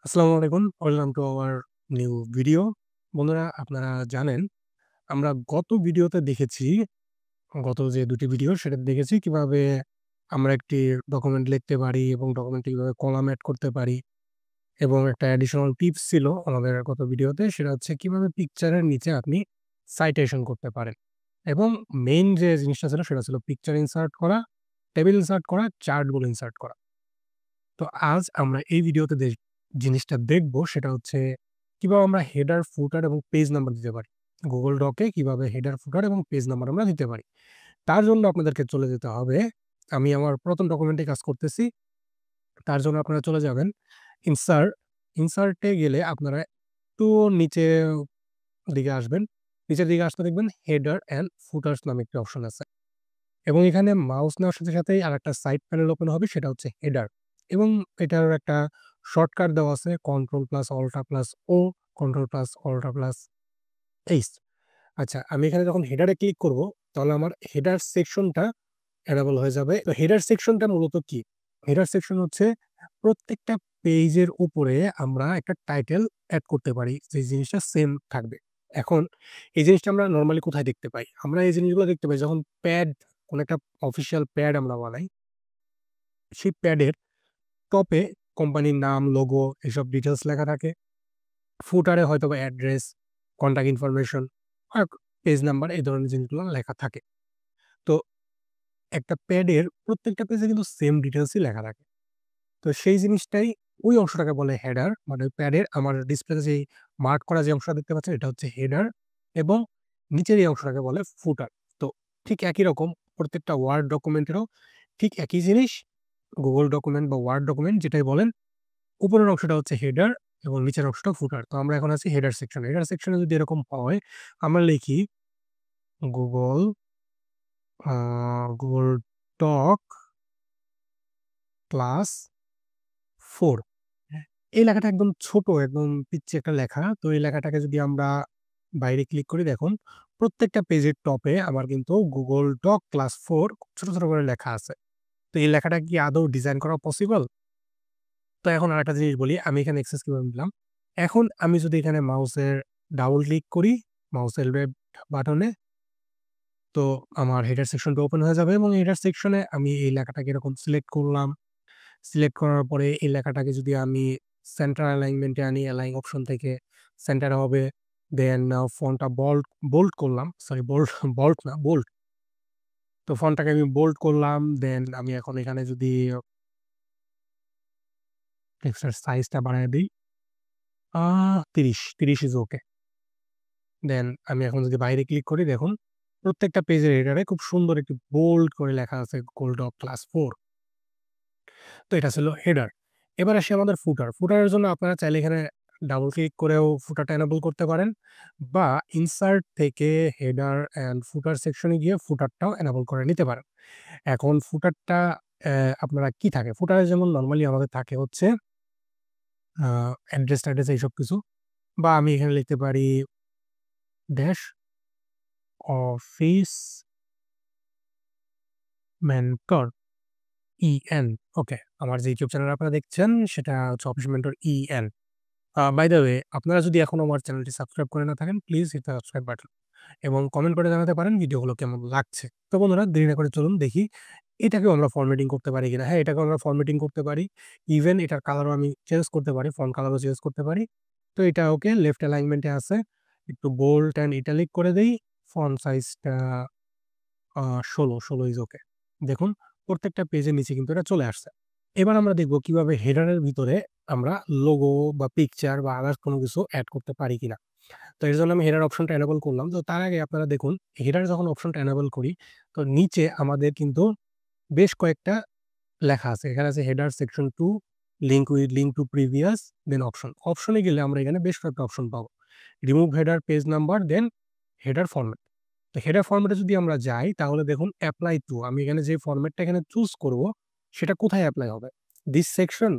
আসসালামু আলাইকুম। Welcome to our new video. বন্ধুরা, আপনারা জানেন আমরা গত ভিডিওতে দেখেছি, গত যে ২ টি ভিডিও সেটাতে দেখেছি কিভাবে আমরা একটি ডকুমেন্ট লিখতে পারি এবং ডকুমেন্টে কিভাবে কলাম এড করতে পারি, এবং একটা অ্যাডিশনাল টিপস ছিল আমাদের গত ভিডিওতে, সেটা হচ্ছে কিভাবে পিকচারের নিচে আপনি সাইটেশন করতে পারেন। এবং মেইন যে জিনিসটা ছিল সেটা ছিল পিকচার ইনসার্ট করা, টেবিল ইনসার্ট করা, চার্টগুলো ইনসার্ট করা। তো আজ আমরা এই ভিডিওতে জিনিসটা দেখব সেটা হচ্ছে কিভাবে আমরা হেডার, ফুটার এবং পেজ নাম্বার দিতে পারি। Google ডকে কিভাবে হেডার, ফুটার এবং পেজ নাম্বার আমরা দিতে পারি। তার জন্য আপনাদেরকে চলে যেতে হবে, আমি আমার প্রথম ডকুমেন্টে কাজ করতেছি। তার জন্য আপনারা চলে যাবেন ইনসার্ট, ইনসার্টে গেলে আপনারা একটু নিচে দিকে আসবেন। নিচের দিকে আসলে দেখবেন হেডার অ্যান্ড ফুটার্স নামে একটি অপশন আছে। এবং এখানে মাউস নেওয়ার সাথে সাথেই আরেকটা সাইড প্যানেল ওপেন হবে, সেটা হচ্ছে হেডার। এবং এটার একটা শর্টকাট দেওয়া আছে Ctrl+Alt+O, Ctrl+Alt+H। আচ্ছা, আমি এখানে যখন হেডারে ক্লিক করব, তাহলে আমার হেডার সেকশনটা এনেবল হয়ে যাবে। তো হেডার সেকশনটা মূলত কি? হেডার সেকশন হচ্ছে প্রত্যেকটা পেজের উপরে আমরা একটা টাইটেল এড করতে পারি, যে জিনিসটা সেম থাকবে। এখন এই জিনিসটা আমরা নরমালি কোথায় দেখতে পাই? আমরা এই জিনিসগুলো দেখতে পাই যখন কোন একটা অফিসিয়াল প্যাড আমরা বানাই। সেই প্যাডের টপে কোম্পানির নাম, লোগো এসব ডিটেইলস লেখা থাকে। ফুটারে হয়তোবা অ্যাড্রেস, কনট্যাক্ট ইনফরমেশন আর পেজ নাম্বার, এই ধরনের জিনিসগুলো লেখা থাকে। তো একটা প্যাডের প্রত্যেকটা পেজে কিন্তু সেম ডিটেইলসই লেখা থাকে। তো সেই জিনিসটাই, ওই অংশটাকে বলে হেডার। মানে ওই প্যাডের আমার ডিসপ্লেতে যেই মার্ক করা যে অংশটা দেখতে পাচ্ছেন, এটা হচ্ছে হেডার। এবং নিচের এই অংশটাকে বলে ফুটার। তো ঠিক একই রকম প্রত্যেকটা ওয়ার্ড ডকুমেন্টেরও ঠিক একই জিনিস। গুগল ডকুমেন্ট বা ওয়ার্ড ডকুমেন্ট যেটাই বলেন, উপরের অংশটা হচ্ছে হেডার এবং নিচের অংশটা ফুটার। তো আমরা এখন আছি হেডার সেকশনে। হেডার সেকশনে যদি এরকম হয়, আমরা লিখি গুগল গুগল ডক ক্লাস 4। হ্যাঁ, এই লেখাটা একদম ছোট, একদম পিচ্চি একটা লেখা। তো এই লেখাটাকে যদি আমরা বাইরে ক্লিক করি, দেখুন প্রত্যেকটা পেজের টপে আমার কিন্তু গুগল ডক ক্লাস 4 ছোট, ছোট করে লেখা আছে। তো এই লেখাটা কি আদৌ ডিজাইন করা পসিবল? তো এখন আরেকটা জিনিস বলি, আমি এখানে এক্সেস কিভাবে দিলাম। এখন আমি যদি এখানে মাউসের ডাবল ক্লিক করি, মাউসের লেফট বাটনে, তো আমার হেডার সেকশনটা ওপেন হয়ে যাবে এবং হেডার সেকশনে আমি এই লেখাটাকে এরকম সিলেক্ট করলাম। সিলেক্ট করার পরে এই লেখাটাকে যদি আমি সেন্টার অ্যালাইনমেন্টে আনি, অ্যালাইন অপশন থেকে সেন্টারে হবে। দেন ফন্টটা বোল্ড করলাম। সরি, বোল্ড না, বোল্ড। তো ফন্টটাকে আমি বোল্ড করলাম। দেন আমি এখন এখানে যদি টেক্সটের সাইজটা বাড়ায় দেই, ৩০ ইজ ওকে। দেন আমি এখন যদি বাইরে ক্লিক করি, দেখুন প্রত্যেকটা পেজের হেডারে খুব সুন্দর একটি বোল্ড করে লেখা আছে গোল্ড অফ ক্লাস 4। তো এটা ছিল হেডার। এবার আসি আমাদের ফুটার। ফুটারের জন্য আপনারা চাইলে এখানে ডাবল ক্লিক করেও ফুটারটা এনেবল করতে পারেন, বা ইনসার্ট থেকে হেডার অ্যান্ড ফুটার সেকশনে গিয়ে ফুটারটাও এনেবল করে নিতে পারেন। এখন ফুটারটা আপনারা কি থাকে? ফুটারে যেমন নরমালি আমাদের থাকে হচ্ছে অ্যাড্রেস-ট্যাড্রেস এইসব কিছু, বা আমি এখানে লিখতে পারি dash office mentor EN. Okay, আমার যে ইউটিউব চ্যানেল আপনারা দেখছেন সেটা হচ্ছে office mentor EN. By the way, আপনারা যদি এখনো আমার চ্যানেলটি সাবস্ক্রাইব করে না থাকেন, please hit the subscribe button এবং কমেন্ট করে জানাতে পারেন ভিডিওগুলো কেমন লাগছে। তো বন্ধুরা, দেরি না করে চলুন দেখি এটাকেও আমরা ফরম্যাটিং করতে পারি কিনা। হ্যাঁ, এটাকেও আমরা ফরম্যাটিং করতে পারি। ইভেন এটার কালারও আমি চেঞ্জ করতে পারি, ফন্ট কালারও চেঞ্জ করতে পারি। তো এটা ওকে, লেফট অ্যালাইনমেন্টে আছে। একটু বোল্ড অ্যান্ড ইটালিক করে দেই। ফন্ট সাইজটা ১৬ ইজ ওকে। দেখুন প্রত্যেকটা পেজের নিচে কিন্তু এটা চলে আসছে। এবার আমরা দেখব কিভাবে হেডারের ভিতরে আমরা লোগো বা পিকচার বা আদার্স কোনো কিছু এড করতে পারি কিনা। তো এর জন্য আমি হেডার অপশনটা এনেবল করলাম। তো তার আগে আপনারা দেখুন, হেডার যখন অপশনটা এনেবল করি, তো নিচে আমাদের কিন্তু বেশ কয়েকটা লেখা আছে। এখানে আছে header section 2, link to previous, then option. অপশনে গেলে আমরা এখানে বেশ কয়েকটা অপশন পাবো। Remove header, page number, then header format. তো হেডার ফরম্যাটে যদি আমরা যাই, তাহলে দেখুন এপ্লাই টু, আমি এখানে যে ফরম্যাটটা এখানে চুজ করব সেটা কোথায় এপ্লাই হবে? This section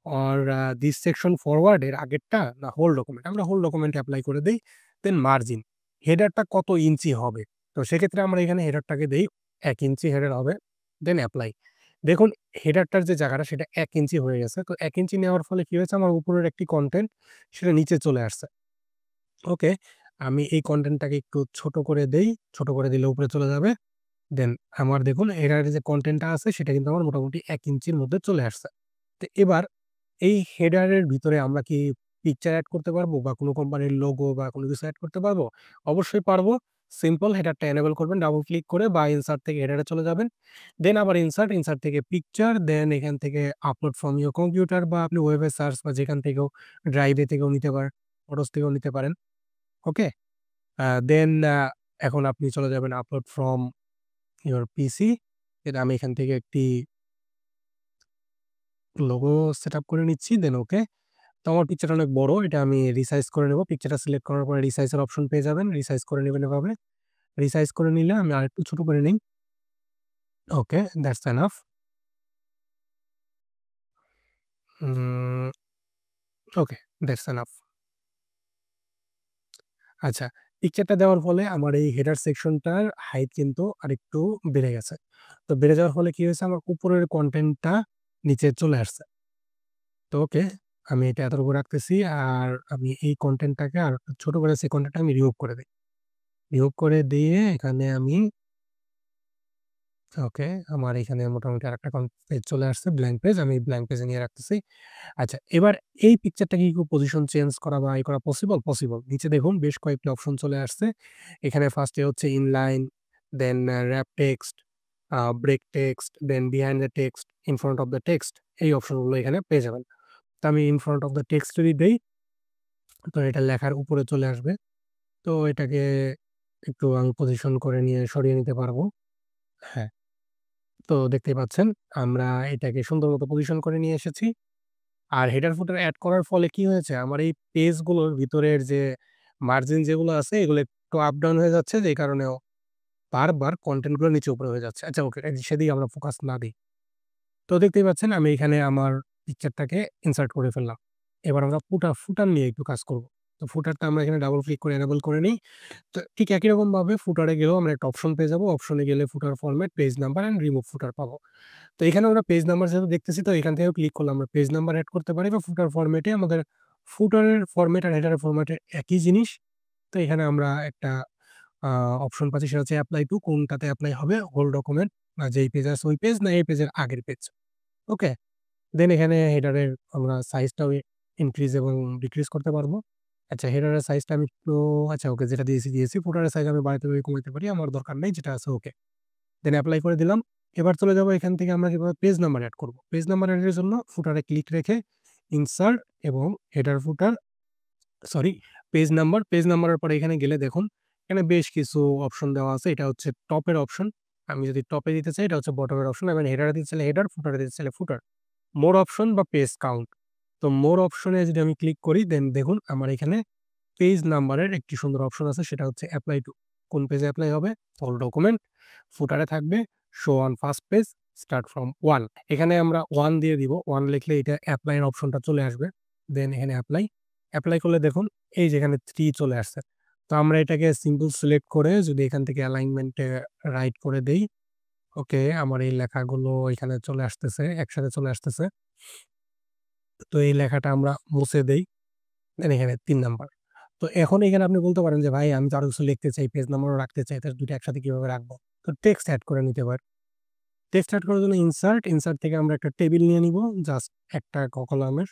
or this section forward এর আগেরটা, না হোল ডকুমেন্ট? আমরা হোল ডকুমেন্ট এপ্লাই করে দেই। দেন মার্জিন, হেডারটা কত ইঞ্চি হবে? তো সেক্ষেত্রে আমরা এখানে হেডারটাকে দেই ১ ইঞ্চি হেডার হবে। দেন এপ্লাই। দেখুন হেডারটার যে জায়গাটা সেটা ১ ইঞ্চি হয়ে গেছে। তো ১ ইঞ্চি নেওয়ার ফলে কি হয়েছে আমার উপরের একটি কনটেন্ট সেটা নিচে চলে আসছে। ওকে। আমি এই কনটেন্টটাকে একটু ছোট করে দেই। ছোট করে দিলে উপরে চলে যাবে। দেন আমার দেখুন হেডারের যে কনটেন্টটা আছে সেটা কিন্তু আমার মোটামুটি ১ ইঞ্চির মধ্যে চলে আসছে। তো এবার এই হেডারের ভিতরে আমরা কি পিকচার এড করতে পারবো বা কোনো কোম্পানির লোগো বা কোনো কিছু এড করতে পারবো? অবশ্যই পারবো। সিম্পল হেডারটা এনেবল করবেন ডাবল ক্লিক করে বা ইনসার্ট থেকে হেডারে চলে যাবেন। দেন আবার ইনসার্ট থেকে পিকচার দেন এখান থেকে আপলোড ফ্রম ইওর কম্পিউটার বা আপনি ওয়েবে সার্চ বা যেখান থেকেও ড্রাইভে থেকেও নিতে পারেন, ফটোস থেকেও নিতে পারেন। ওকে? দেন এখন আপনি চলে যাবেন আপলোড ফ্রম ইওর পিসি। দেন আমি এখান থেকে একটি লোগো সেটআপ করে নিচ্ছি। দেন ওকে। তো আমার পিকচারটা অনেক বড়। এটা আমি রিসাইজ করে নেব। পিকচারটা সিলেক্ট করার পরে রিসাইজ এর অপশন পেয়ে যাবেন। রিসাইজ করে নিবেন এভাবে। রিসাইজ করে নিলে আমি আরেকটু ছোট করে নেই। Okay, that's enough. Um okay, that's enough. আচ্ছা, পিকচারটা দেওয়ার ফলে আমার এই হেডার সেকশনটার হাইট কিন্তু আরেকটু বেড়ে গেছে। তো বেড়ে যাওয়ার ফলে কি হয়েছে আমার উপরের কনটেন্টটা নিচে চলে আসছে। তো ওকে, আমি এটা এতটুকু রাখতেছি। আর আমি এই কনটেন্টটাকে আরেকটু ছোট করে সেই কনটেন্টটা আমি রিমুভ করে দেই। রিমুভ করে দিয়ে এখানে আমি ওকে, আমার এখানে মোটামুটি আরেকটা পেজ চলে আসছে ব্ল্যাংক পেজ। আমি ব্ল্যাংক পেজে নিয়ে রাখতেছি। আচ্ছা, এবার এই পিকচারটা কি পজিশন চেঞ্জ করা বা করা পসিবল? পসিবল। নিচে দেখুন বেশ কয়েকটি অপশন চলে আসছে। এখানে ফার্স্ট এ হচ্ছে inline, then wrap text, break text, then behind the text, in front of the text এই অপশনগুলো এখানে পেয়ে যাবেন। তো আমি in front of the text যদি দেই, তো এটা লেখার উপরে চলে আসবে। তো এটাকে একটু আমি পজিশন করে নিয়ে সরিয়ে নিতে পারবো। হ্যাঁ। তো দেখতেই পাচ্ছেন আমরা এটাকে সুন্দর মতো পজিশন করে নিয়ে এসেছি। আর হেডার ফুটার এড করার ফলে কি হয়েছে? আমার এই পেজগুলোর ভিতরের যে মার্জিন যেগুলো আছে এগুলো একটু আপ ডাউন হয়ে যাচ্ছে যে কারণেও বারবার কনটেন্ট গুলো নিচে উপরে হয়ে যাচ্ছে। আচ্ছা ওকে, সেদিকে আমরা ফোকাস না দেই। তো দেখতেই পাচ্ছেন আমি এখানে আমার পিকচারটাকে ইনসার্ট করে ফেললাম। এবার আমরা ফুটার নিয়ে একটু কাজ করব। তো ফুটারটা আমরা এখানে ডাবল ক্লিক করে এনেবল করে নিই। তো ঠিক একই রকমভাবে ফুটারে গেলেও আমরা একটা অপশন পেয়ে যাবো। অপশনে গেলে footer format, page number and remove footer পাবো। তো এখানে আমরা পেজ নাম্বার যেহেতু দেখতেছি তো এখান থেকেও ক্লিক করলে আমরা পেজ নাম্বার এড করতে পারি বা ফুটার ফরমেটে আমাদের ফুটারের ফরমেট আর হেডারের ফরমেটে একই জিনিস। তো এখানে আমরা একটা আ অপশন পাচ্ছি সেটা হচ্ছে এপ্লাই টু কোনটাতে এপ্লাই হবে হোল ডকুমেন্ট না যেই পেজ আছে ওই পেজ না এই পেজের আগের পেজ। ওকে? দেন এখানে হেডারের আমরা সাইজটাও ইনক্রিজ এবং ডিক্রিজ করতে পারবো। আচ্ছা হেডারের সাইজটা আমি একটু আচ্ছা ওকে যেটা দিয়েছি। ফুটারের সাইজ আমি বাড়াতে পারি, কমাইতে পারি। আমার দরকার নেই যেটা আছে ওকে। দেন এপ্লাই করে দিলাম। এবার চলে যাবো এখান থেকে আমরা কিভাবে পেজ নাম্বার এড করব। পেজ নাম্বার এড এর জন্য ফুটারে ক্লিক রেখে ইনসার্ট এবং হেডার ফুটার সরি পেজ নাম্বারের পরে এখানে গেলে দেখুন এখানে বেশ কিছু অপশন দেওয়া আছে। এটা হচ্ছে টপের অপশন। আমি যদি টপে দিতে চাই এটা হচ্ছে বটমের অপশন এবং হেডারে দিতে চাইলে হেডার, ফুটারে দিতে চাইলে ফুটার। মোর অপশন বা পেজ কাউন্ট। তো মোর অপশনে যদি আমি ক্লিক করি দেন দেখুন আমার এখানে পেজ নাম্বারের একটি সুন্দর অপশন আছে সেটা হচ্ছে এপ্লাই টু। কোন পেজে এপ্লাই হবে? Whole document. ফুটারে থাকবে show on first page start from 1। এখানে আমরা 1 দিয়ে দিব। 1 লিখলে এটা এপ্লাই এর অপশনটা চলে আসবে। দেন এখানে এপ্লাই। এপ্লাই করলে দেখুন এই যে এখানে 3 চলে আসছে। তো আমরা এটাকে সিম্পল সিলেক্ট করে যদি এখান থেকে অ্যালাইনমেন্ট এ রাইট করে দেই, ওকে আমার এই লেখাগুলো এখানে চলে আসতেছে, একসাথে চলে আসতেছে। তো এই লেখাটা আমরা মুছে দেই। দেন এখানে ৩ নাম্বার। তো এখন এখানে আপনি বলতে পারেন যে, "ভাই আমি তো আরো কিছু লিখতে চাই, পেজ নাম্বারও রাখতে চাই। তো ২ টা একসাথে কিভাবে রাখবো?" তো টেক্সট এড করে নিতে পারেন। টেক্সট এড করার জন্য ইনসার্ট থেকে আমরা একটা টেবিল নিয়ে নিবো। জাস্ট একটা কলামের,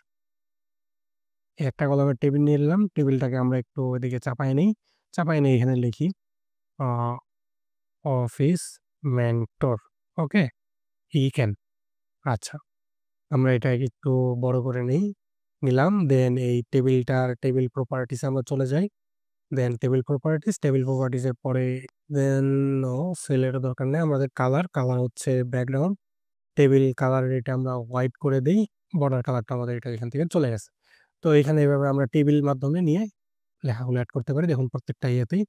একটা কলামের টেবিল নিয়ে নিলাম। টেবিলটাকে আমরা একটু এদিকে চাপায় নেই। চাপায় নিয়ে এখানে লিখি আ অফিস মেন্টর। ওকে? ই ক্যান। আচ্ছা। আমরা এটাকে একটু বড় করে নেই। নিলাম। দেন এই টেবিল প্রপার্টিস এ আমরা চলে যাই। দেন টেবিল প্রপার্টিস এর পরে দেন নো সেল এর দরকার নেই। আমাদের কালার হচ্ছে ব্যাকগ্রাউন্ড। টেবিল কালারের এটা আমরা হোয়াইট করে দেই। বর্ডার কালারটা আমাদের এটা এখান থেকে চলে গেছে। তো এখানে এভাবে আমরা টেবিল মাধ্যমে নিয়ে লেখাগুলো এড করতে পারি। দেখুন প্রত্যেকটা ইয়েতেই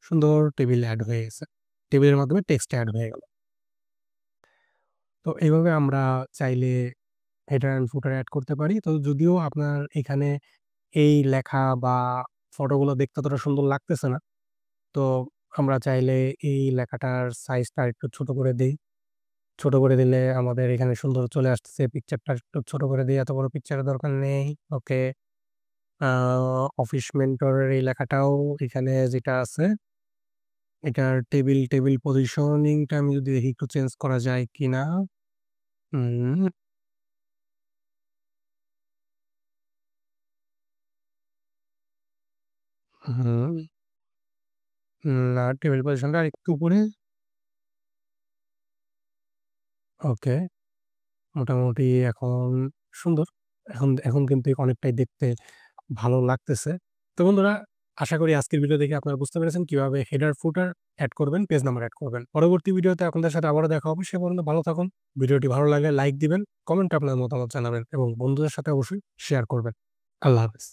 সুন্দর টেবিল এড হয়ে গেছে। টেবিলের মাধ্যমে টেক্সট এড হয়ে গেল। তো এইভাবে আমরা চাইলে হেডার অ্যান্ড ফুটার এড করতে পারি। তো যদিও আপনার এখানে এই লেখা বা ফটোগুলো দেখতে অতটা সুন্দর লাগতেছে না। তো আমরা চাইলে এই লেখাটার সাইজটা আরেকটু ছোট করে দেই। ছোট করে দিলে আমাদের এখানে সুন্দর চলে আসতেছে। পিকচারটা একটু ছোট করে দিই, এত বড় পিকচারের দরকার নেই। ওকে, অফিস মেন্টরের এই লেখাটাও এখানে যেটা আছে, এটার টেবিল পজিশনিংটা আমি যদি দেখি একটু চেঞ্জ করা যায় কিনা। হুম, হুম, না, টেবিল পজিশনটা আরেকটু উপরে। ওকে, মোটামুটি এখন সুন্দর। এখন এখন কিন্তু অনেকটাই দেখতে ভালো লাগতেছে। তো বন্ধুরা, আশা করি আজকের ভিডিও দেখে আপনারা বুঝতে পেরেছেন কিভাবে হেডার, ফুটার এড করবেন, পেজ নাম্বার এড করবেন। পরবর্তী ভিডিওতে আপনাদের সাথে আবারও দেখা হবে। সে পর্যন্ত ভালো থাকুন। ভিডিওটি ভালো লাগলে লাইক দিবেন, কমেন্টে আপনার মতামত জানাবেন এবং বন্ধুদের সাথে অবশ্যই শেয়ার করবেন। আল্লাহ হাফেজ।